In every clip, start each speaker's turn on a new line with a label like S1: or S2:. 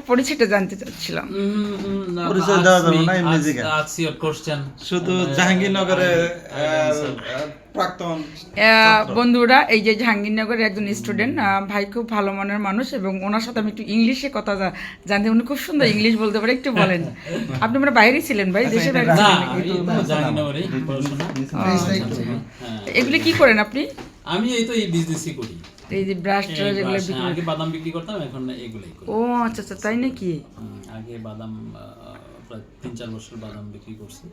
S1: পরিচয়টা জানতে চাচ্ছিলাম।
S2: পরিচয় দেওয়া যাবে না এমনি জিজ্ঞাসা।
S3: Ask your question.
S2: শুধু জাহাঙ্গীরনগরে প্রাক্তন
S1: বন্ধুরা, এই যে জাহাঙ্গীরনগরের একজন স্টুডেন্ট ভাই, খুব ভালো মনের মানুষ, এবং ওনার সাথে আমি একটু ইংলিশে কথা জানতে, উনি খুব সুন্দর ইংলিশ বলতে পারে। একটু বলেন, আপনি মানে বাইরেই ছিলেন ভাই, দেশের বাইরে
S3: না,
S1: ছিলেন নাকি?
S3: এই তো জাহাঙ্গীরনগরেই পড়াশোনা।
S1: এগুলি কি করেন আপনি?
S3: আমি এই তো এই বিজনেসই করি।
S1: এই যে ব্রাশ
S3: এই
S1: ট্রাশ এগুলো
S3: brush,
S1: বিক্রি
S3: আগে
S1: করেন?
S3: বাদাম বিক্রি করতাম, এখন এগুলাই করি।
S1: ও আচ্ছা আচ্ছা, তাই নাকি?
S3: আগে বাদাম প্রায় 3-4 বছর বাদাম বিক্রি করছি।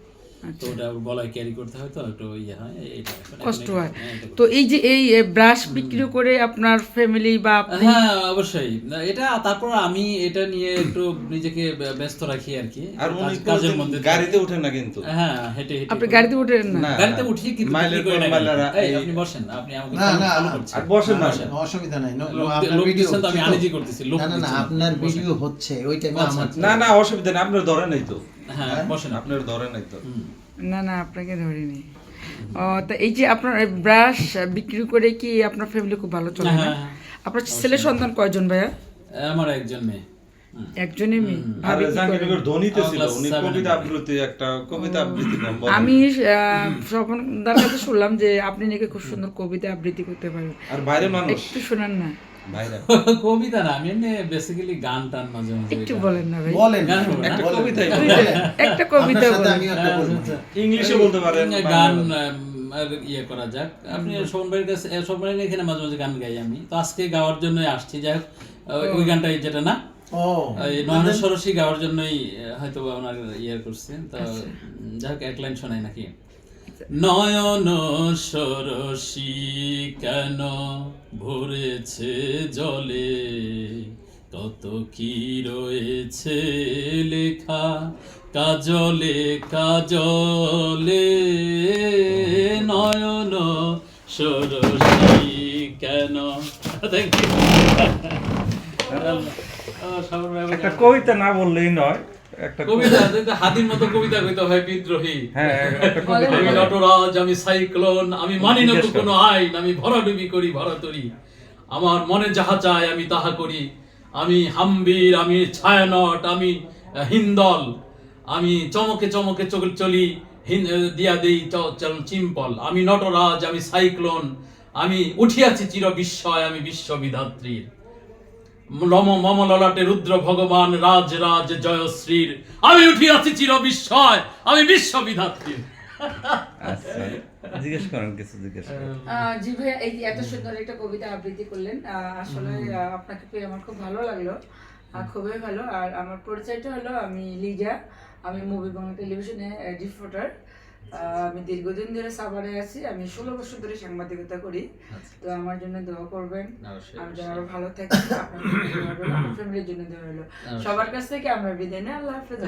S3: তো
S1: আচ্ছা,
S3: ওটা গলায় ক্যারি করতে হয়, তো একটু ইয়ে হয়, এটা
S1: কষ্ট হয়।
S3: এটা করি।
S1: তো এই যে এই ব্রাশ বিক্রি করে আপনার ফ্যামিলি বা আপনি?
S3: হ্যাঁ, অবশ্যই। এটা তারপর আমি এটা নিয়ে একটু নিজেকে ব্যস্ত রাখি আর কি,
S2: আর উনি
S3: কাজের মধ্যে থাকি।
S2: গাড়িতে উঠেন না কিন্তু।
S3: হ্যাঁ, হেঁটে হেঁটে
S1: আপনি
S3: করি।
S1: গাড়িতে উঠেন না?
S2: না।
S3: গাড়িতে উঠি কিন্তু
S2: মাইলের
S3: বিক্রি করি
S2: পর
S3: না
S2: মাইলারা
S3: গাড়িতে। এই,
S2: এই-
S3: আপনি বসেন, আপনি আমাকে
S4: না, না,
S3: follow করছেন।
S2: আর বসেন না।
S3: বসেন।
S4: অসুবিধা নাই।
S3: লোক
S4: আপনার ভিডিও
S3: দিচ্ছেন তো আমি
S4: হচ্ছে
S3: আনিজি করতেছি, লোক
S4: না, না, না,
S3: দিচ্ছেন।
S4: আপনার
S3: বসেন।
S4: ভিডিও হচ্ছে ওই টাইমে
S3: আচ্ছা,
S4: আমার
S3: আচ্ছা।
S2: না না, অসুবিধা নেই, আপনার ধরে নাই তো।
S3: হ্যাঁ, বসেন আপনি।
S2: আপনার ধরে নাই তো।
S1: না না, আপনাকে ধরিনি। ও, তা এই যে আপনার ব্রাশ বিক্রি করে কি আপনার ফ্যামিলি খুব ভালো চলে না?
S3: হ্যাঁ, হ্যাঁ।
S1: আপনার ছেলে সন্তান কয়জন ভাইয়া?
S3: আমার একজন মেয়ে।
S1: একজনই মেয়ে।
S2: আর
S1: ভাবি কি করেন?
S2: জাহাঙ্গীরনগর ধনীতে ছিল,
S3: Class
S2: উনি
S3: 7
S2: কবিতা আবৃত্তি একটা কবিতা আবৃত্তি করেন, বলেন।
S1: আমি স্বপনদার কাছে শুনলাম যে আপনি নাকি খুব সুন্দর কবিতা আবৃত্তি করতে পারেন,
S2: আর বাইরে মানুষ
S1: একটু শোনান না,
S2: বাইরে
S3: কবিতা না, আমি এমনি বেসিক্যালি গান টান মাঝে মাঝে
S1: একটু
S3: গাই।
S1: বলেন না ভাই,
S4: বলেন
S3: গান বলবো না?
S2: একটা
S4: বলেন।
S2: কবিতাই
S1: একটা কবিতা
S4: আপনার সাথে
S1: বলেন।
S4: আমিও একটা বলবো।
S2: ইংলিশে বলতে পারেন,
S3: গান
S2: বাংলা।
S3: আর ইয়ে করা যাক। আপনি শোভন ভাইয়ের কাছে, শোভন ভাইয়ের এখানে মাঝে মাঝে গান গাই আমি, তো আজকে গাওয়ার জন্যই আসছি। যাই হোক, ওই গানটাই যেটা না,
S4: ও
S3: এই নয়নের সরসী গাওয়ার জন্যই হয়তো বা ওনার ইয়ে করছে। তো যাই হোক, এক লাইন শোনাই নাকি? নয়ন সরসী কেন ভরেছে জলে, কত কি রয়েছে লেখা কাজলে কাজলে, নয়ন সরসী কেন। Thank you. সাবর ভাই
S2: একটা কবিতা না বললেই নয়, একটা
S3: কবিতা, হাতির মতো কবিতা কইতে হয়, বিদ্রোহী।
S2: হ্যাঁ, একটা কবিতা
S3: আমি নটরাজ, আমি সাইক্লোন, আমি মানি না তো
S2: জিজ্ঞেস
S3: কোনো আইন, আমি ভরাডুবি করি ভরাতরি, আমার মনে যাহা চায় আমি তাহা করি, আমি হাম্বির, আমি ছায়ানট, আমি হিন্দল, আমি চমকে চমকে চলি, দিয়া দেই চিম্পল, আমি নটরাজ, আমি সাইক্লোন, আমি উঠিয়াছি চির বিস্ময়, আমি বিশ্ববিধাত্রীর মম ললাটে রুদ্র ভগবান রাজ রাজ জয়শ্রীর, আমি উঠিয়াছি চির বিস্ময়, আমি বিশ্ববিধাত্রীর।
S2: আচ্ছা, জিজ্ঞেস করেন, কিছু জিজ্ঞেস করেন।
S1: জি ভাইয়া, এই যে এত সুন্দর একটা কবিতা আবৃত্তি করলেন, আসলে আপনাকে পেয়ে আমার খুব ভালো লাগলো, খুবই ভালো। আর আমার পরিচয়টা হলো, আমি লিজা, আমি মুভি বাংলা টেলিভিশনে রিপোর্টার। আমি দীর্ঘদিন ধরে সাভারে আছি, আমি 16 বছর ধরে সাংবাদিকতা করি। তো আমার জন্য দোয়া করবেন, আমি যেন আরো ভালো থাকি, আপনার জন্য দোয়া করবেন, আমার ফ্যামিলির জন্য দোয়া হলো। সবার কাছ থেকে আমরা বিদায় নেই, আল্লাহ হাফেজ।